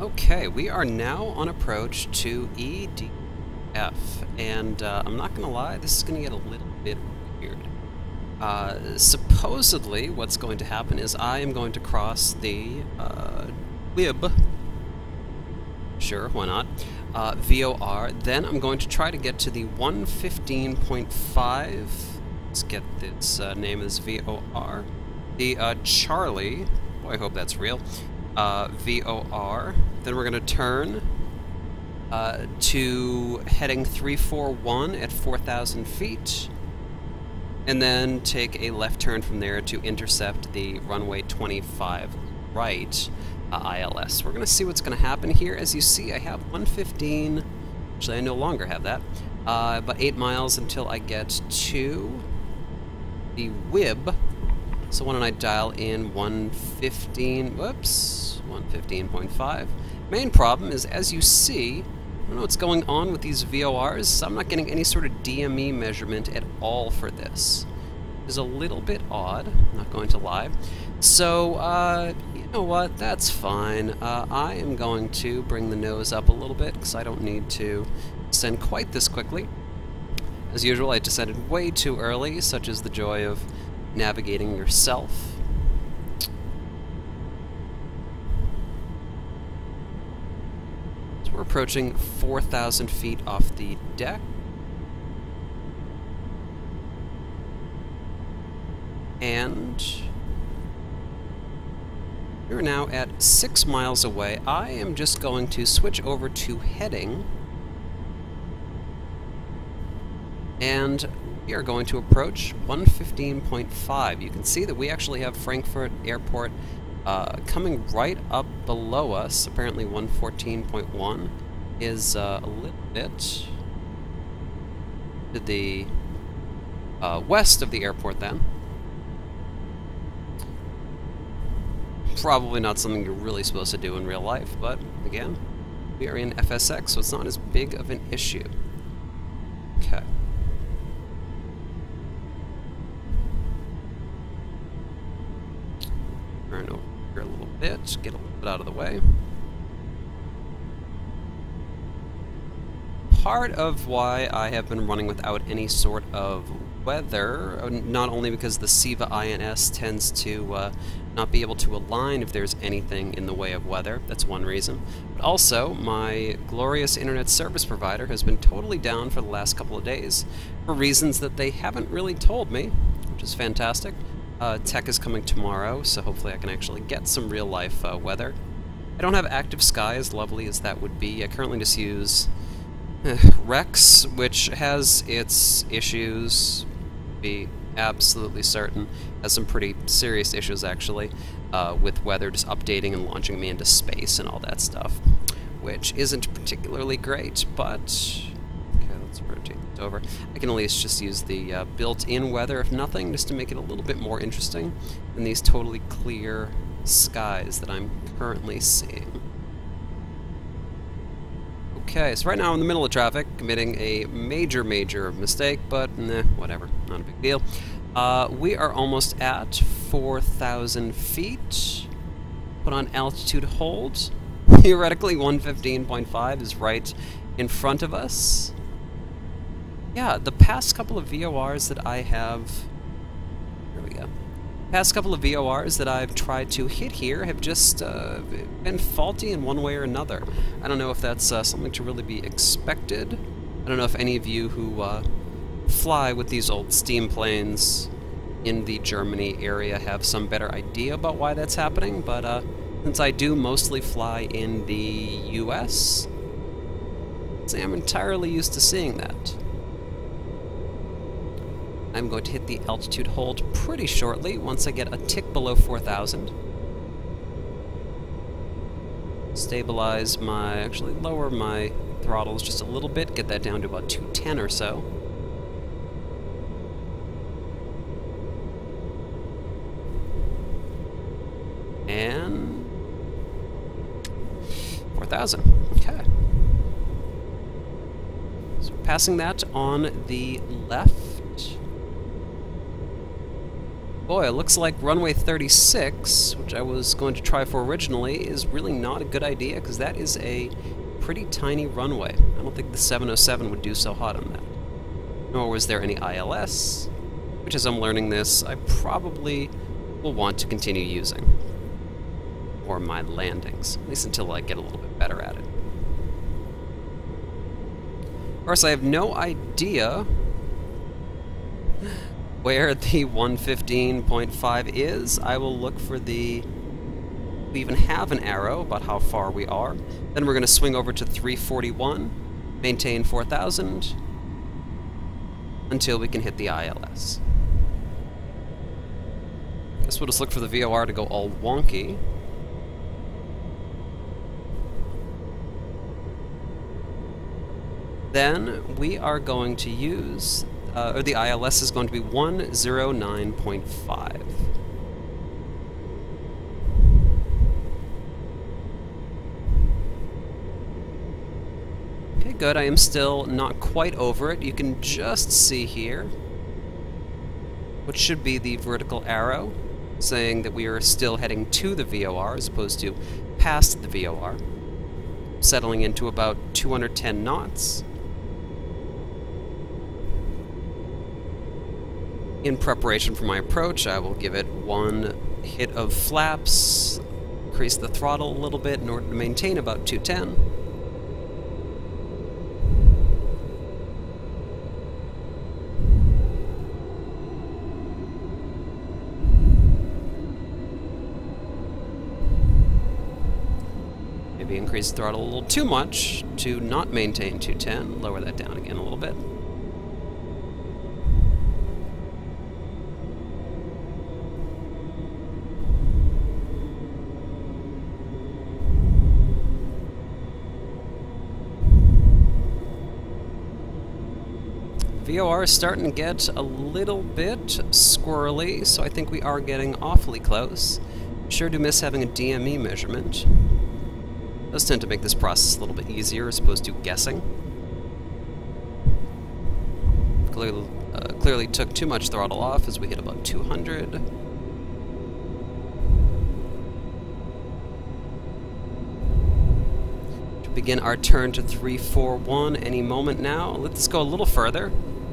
Okay, we are now on approach to EDF, and I'm not gonna lie, this is gonna get a little bit weird. Supposedly, what's going to happen is I am going to cross the WIB, sure, why not, VOR, then I'm going to try to get to the 115.5, let's get its name as VOR, the Charlie, boy, I hope that's real, VOR, then we're going to turn to heading 341 at 4,000 feet, and then take a left turn from there to intercept the runway 25 right ILS. We're going to see what's going to happen here. As you see, I have 115, actually I no longer have that, but 8 miles until I get to the WIB. So why don't I dial in 115, whoops, 115.5. Main problem is, as you see, I don't know what's going on with these VORs, so I'm not getting any sort of DME measurement at all for this. It's a little bit odd, I'm not going to lie. So, you know what, that's fine. I am going to bring the nose up a little bit, because I don't need to descend quite this quickly. As usual, I descended way too early, such is the joy of navigating yourself. So we're approaching 4,000 feet off the deck. And we're now at 6 miles away. I am just going to switch over to heading, and we are going to approach 115.5. You can see that we actually have Frankfurt Airport coming right up below us. Apparently 114.1 is a little bit to the west of the airport then. Probably not something you're really supposed to do in real life, but again, we are in FSX, so it's not as big of an issue. Okay. Turn over here a little bit, get a little bit out of the way. Part of why I have been running without any sort of weather, not only because the SIVA INS tends to not be able to align if there's anything in the way of weather, that's one reason, but also my glorious internet service provider has been totally down for the last couple of days for reasons that they haven't really told me, which is fantastic. Tech is coming tomorrow, so hopefully I can actually get some real-life weather. I don't have active sky, as lovely as that would be. I currently just use Rex, which has its issues, to be absolutely certain. Has some pretty serious issues, actually, with weather just updating and launching me into space and all that stuff, which isn't particularly great, but let's rotate it over. I can at least just use the built-in weather, if nothing, just to make it a little bit more interesting than these totally clear skies that I'm currently seeing. Okay, so right now I'm in the middle of traffic, committing a major mistake, but whatever, not a big deal. We are almost at 4,000 feet. Put on altitude hold. Theoretically, 115.5 is right in front of us. Yeah, the past couple of VORs that I have... There we go. Past couple of VORs that I've tried to hit here have just been faulty in one way or another. I don't know if that's something to really be expected. I don't know if any of you who fly with these old steam planes in the Germany area have some better idea about why that's happening, but since I do mostly fly in the US, I'm entirely used to seeing that. I'm going to hit the altitude hold pretty shortly once I get a tick below 4,000. Stabilize my, actually lower my throttles just a little bit, get that down to about 210 or so. And 4,000. Okay. So passing that on the left. Boy, it looks like runway 36, which I was going to try for originally, is really not a good idea, because that is a pretty tiny runway. I don't think the 707 would do so hot on that. Nor was there any ILS, which as I'm learning this, I probably will want to continue using. Or my landings, at least until I get a little bit better at it. Of course, I have no idea where the 115.5 is. I will look for the... We even have an arrow about how far we are. Then we're going to swing over to 341, maintain 4,000, until we can hit the ILS. Guess we'll just look for the VOR to go all wonky. Then we are going to use, or the ILS is going to be 109.5. Okay, good. I am still not quite over it. You can just see here what should be the vertical arrow, saying that we are still heading to the VOR as opposed to past the VOR, settling into about 210 knots. In preparation for my approach, I will give it one hit of flaps, increase the throttle a little bit in order to maintain about 210. Maybe increase the throttle a little too much to not maintain 210. Lower that down again a little bit. VOR is starting to get a little bit squirrely, so I think we are getting awfully close. Sure do miss having a DME measurement. Does tend to make this process a little bit easier as opposed to guessing. Clearly took too much throttle off as we hit about 200. To begin our turn to 341 any moment now. Let's go a little further.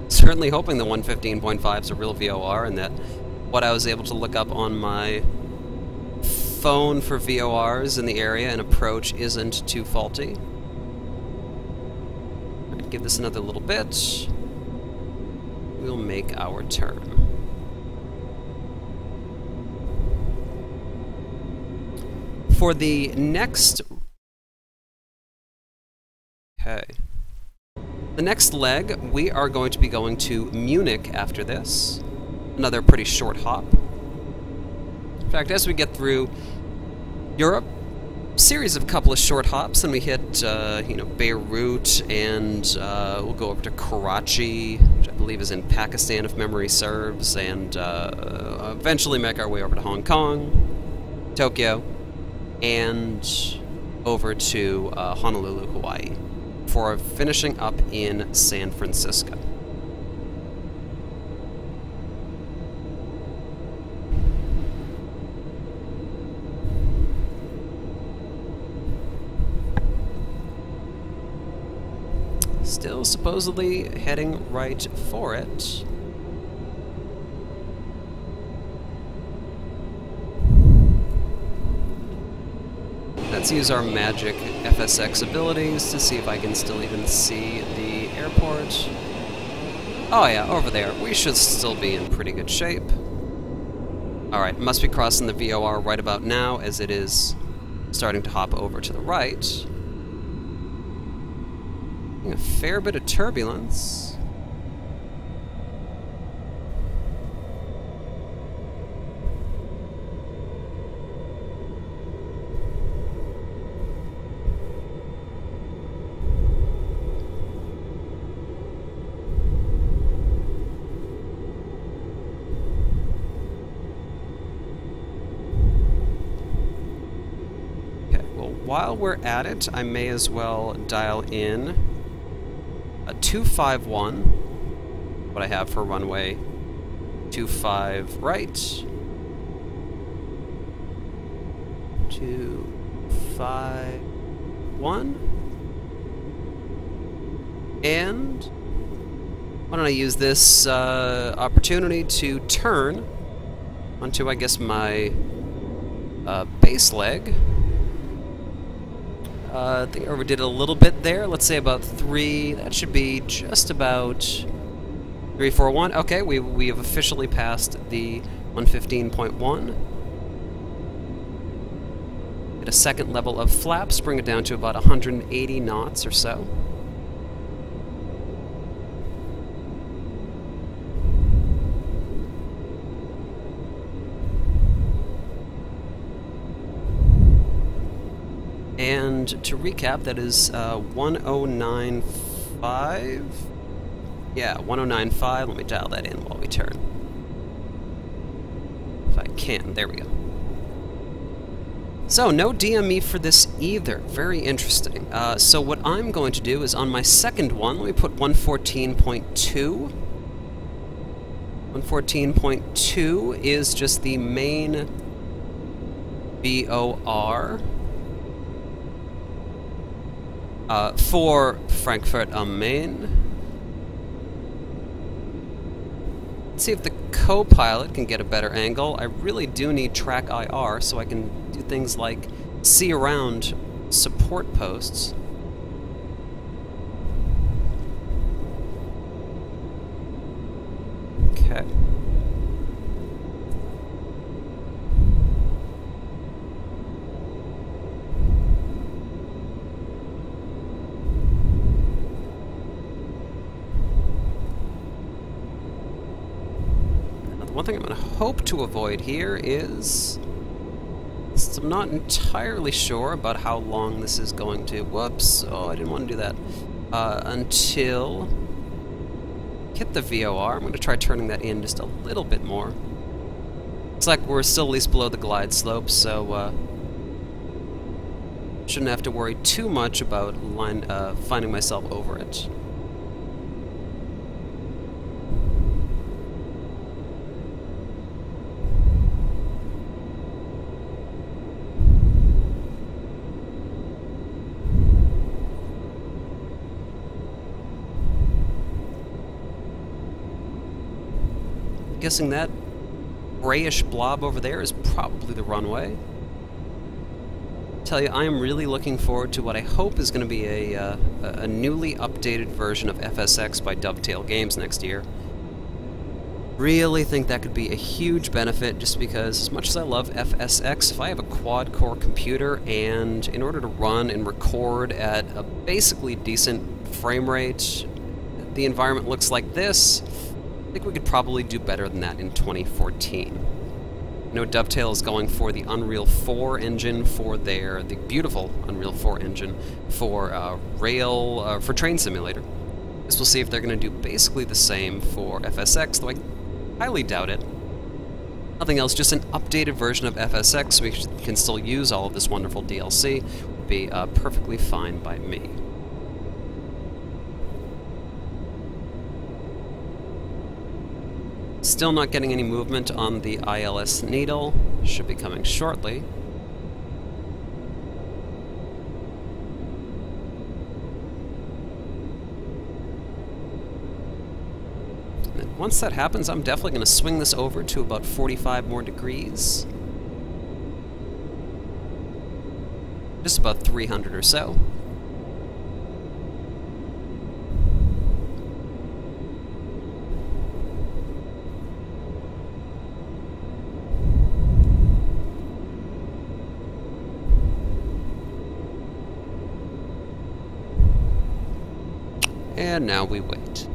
Certainly hoping the 115.5 is a real VOR and that what I was able to look up on my phone for VORs in the area and approach isn't too faulty. Right, give this another little bit. We'll make our turn. For the next... Okay. The next leg, we are going to be going to Munich after this. Another pretty short hop. In fact, as we get through Europe, series of couple of short hops, and we hit, you know, Beirut, and we'll go over to Karachi, which I believe is in Pakistan if memory serves, and eventually make our way over to Hong Kong, Tokyo, and over to Honolulu, Hawaii, before finishing up in San Francisco. Still supposedly heading right for it. Let's use our magic FSX abilities to see if I can still even see the airport. Oh yeah, over there. We should still be in pretty good shape. Alright, must be crossing the VOR right about now as it is starting to hop over to the right. A fair bit of turbulence. Okay, well, while we're at it, I may as well dial in 251, what I have for runway 25 right. 251. And why don't I use this opportunity to turn onto, I guess, my base leg. I think I overdid it a little bit there. Let's say about 3. That should be just about 341. Okay, we have officially passed the 115.1. Get a second level of flaps, bring it down to about 180 knots or so. And to recap, that is 1095. Yeah, 1095. Let me dial that in while we turn. If I can. There we go. So, no DME for this either. Very interesting. So what I'm going to do is on my second one, let me put 114.2. 114.2 is just the main VOR. For Frankfurt Am Main. Let's see if the co-pilot can get a better angle. I really do need track IR so I can do things like see around support posts. Okay. One thing I'm going to hope to avoid here is, since I'm not entirely sure about how long this is going to, whoops, oh, I didn't want to do that, until hit the VOR. I'm going to try turning that in just a little bit more. Looks like we're still at least below the glide slope, so shouldn't have to worry too much about finding myself over it. Guessing that grayish blob over there is probably the runway. I tell you, I am really looking forward to what I hope is going to be a newly updated version of FSX by Dovetail Games next year. Really think that could be a huge benefit, just because as much as I love FSX, if I have a quad-core computer and in order to run and record at a basically decent frame rate, the environment looks like this, I think we could probably do better than that in 2014. I know Dovetail is going for the Unreal 4 engine for the beautiful Unreal 4 engine for for Train Simulator. Guess we'll see if they're going to do basically the same for FSX, though I highly doubt it. Nothing else, just an updated version of FSX so we can still use all of this wonderful DLC would be perfectly fine by me. Still not getting any movement on the ILS needle. Should be coming shortly. And once that happens, I'm definitely going to swing this over to about 45 more degrees. Just about 300 or so. And now we wait.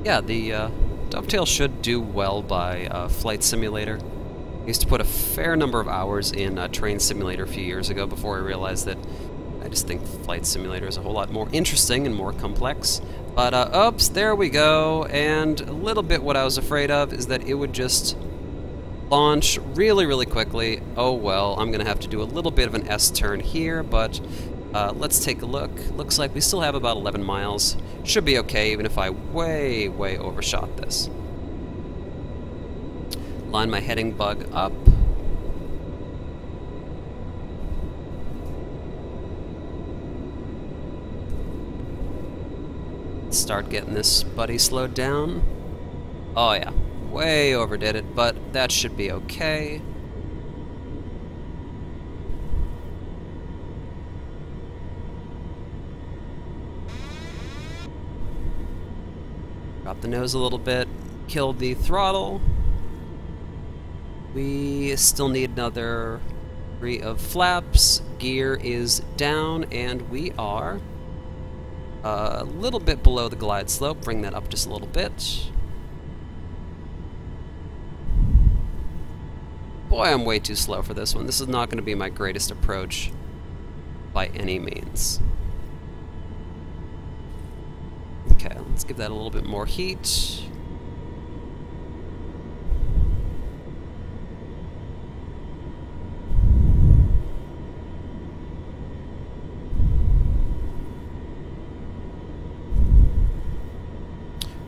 Yeah, the Dovetail should do well by Flight Simulator. I used to put a fair number of hours in Train Simulator a few years ago before I realized that I just think Flight Simulator is a whole lot more interesting and more complex. But, oops, there we go, and a little bit what I was afraid of is that it would just launch really, really quickly. Oh well, I'm going to have to do a little bit of an S-turn here, but Let's take a look. Looks like we still have about 11 miles. Should be okay, even if I way overshot this. Line my heading bug up. Start getting this buddy slowed down. Oh yeah, way overdid it, but that should be okay. Drop the nose a little bit, killed the throttle. We still need another 3 of flaps. Gear is down, and we are a little bit below the glide slope. Bring that up just a little bit. Boy, I'm way too slow for this one. This is not going to be my greatest approach by any means. Okay, let's give that a little bit more heat.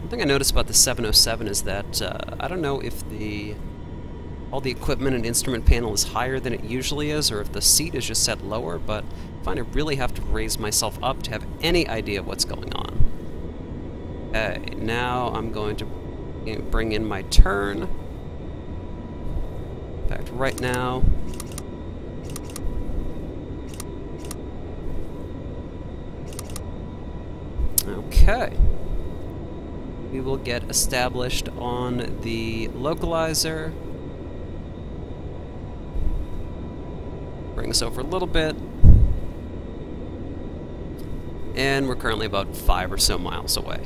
One thing I noticed about the 707 is that I don't know if all the equipment and instrument panel is higher than it usually is, or if the seat is just set lower, but I find I really have to raise myself up to have any idea of what's going on. Okay, now I'm going to bring in my turn. In fact, right now, okay. We will get established on the localizer. Bring us over a little bit. And we're currently about 5 or so miles away.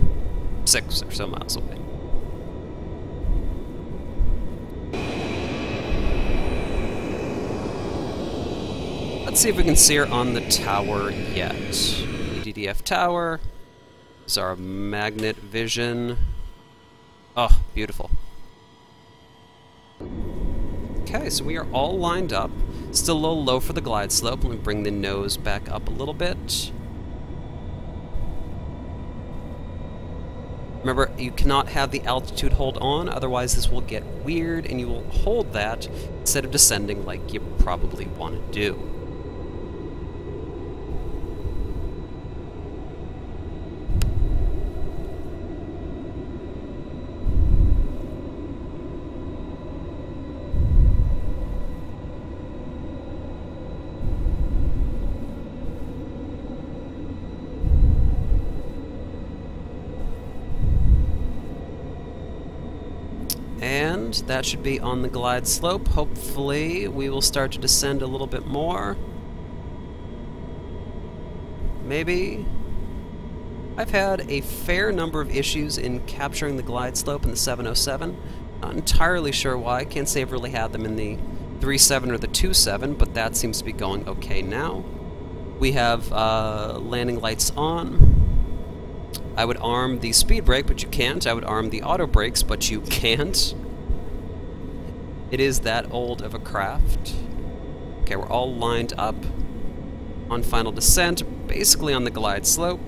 6 or so miles away. Let's see if we can see her on the tower yet. EDDF tower. This is our magnet vision. Oh, beautiful. Okay, so we are all lined up. Still a little low for the glide slope. Let me bring the nose back up a little bit. Remember, you cannot have the altitude hold on, otherwise this will get weird, and you will hold that instead of descending like you probably want to do. And that should be on the glide slope. Hopefully we will start to descend a little bit more. Maybe. I've had a fair number of issues in capturing the glide slope in the 707. Not entirely sure why. Can't say I've really had them in the 3.7 or the 2.7, but that seems to be going okay now. We have landing lights on. I would arm the speed brake, but you can't. I would arm the auto brakes, but you can't. It is that old of a craft. Okay, we're all lined up on final descent, basically on the glide slope.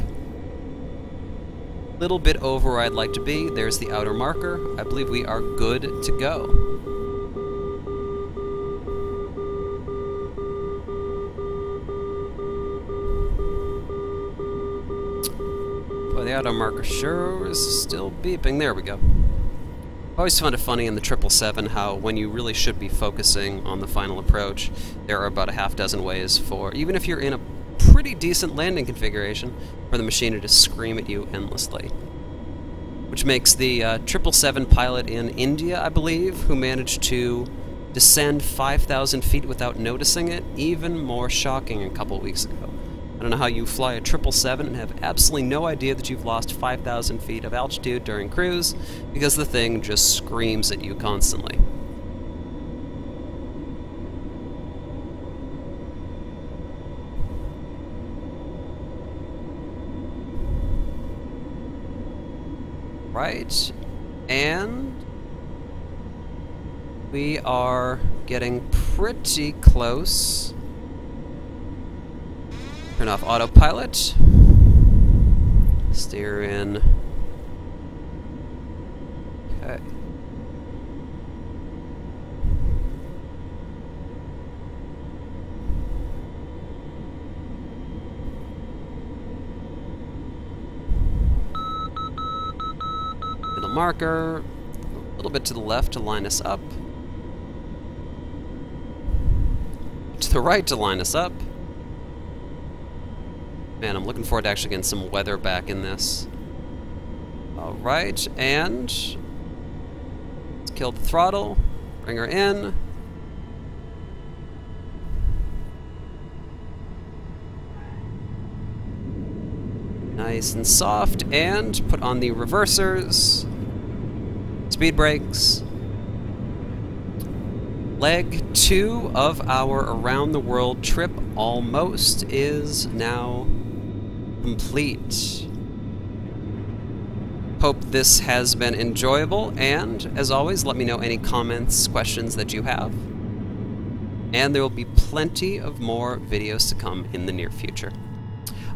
Little bit over where I'd like to be. There's the outer marker. I believe we are good to go. Boy, the auto marker sure is still beeping. There we go. I always found it funny in the 777 how when you really should be focusing on the final approach, there are about a half dozen ways for, even if you're in a pretty decent landing configuration, for the machine to just scream at you endlessly. Which makes the 777 pilot in India, I believe, who managed to descend 5,000 feet without noticing it, even more shocking a couple weeks ago. I don't know how you fly a 777 and have absolutely no idea that you've lost 5,000 feet of altitude during cruise, because the thing just screams at you constantly. Right, and we are getting pretty close Turn off autopilot. Steer in. Okay. Middle marker. A little bit to the left to line us up. To the right to line us up. Man, I'm looking forward to actually getting some weather back in this. Alright, and let's kill the throttle, bring her in. Nice and soft, and put on the reversers, speed brakes. Leg 2 of our around the world trip almost is now complete. Hope this has been enjoyable, and as always, let me know any comments, questions that you have. And there will be plenty of more videos to come in the near future.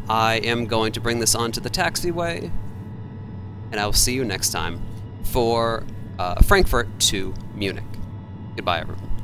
I am going to bring this onto the taxiway, and I will see you next time for Frankfurt to Munich. Goodbye, everyone.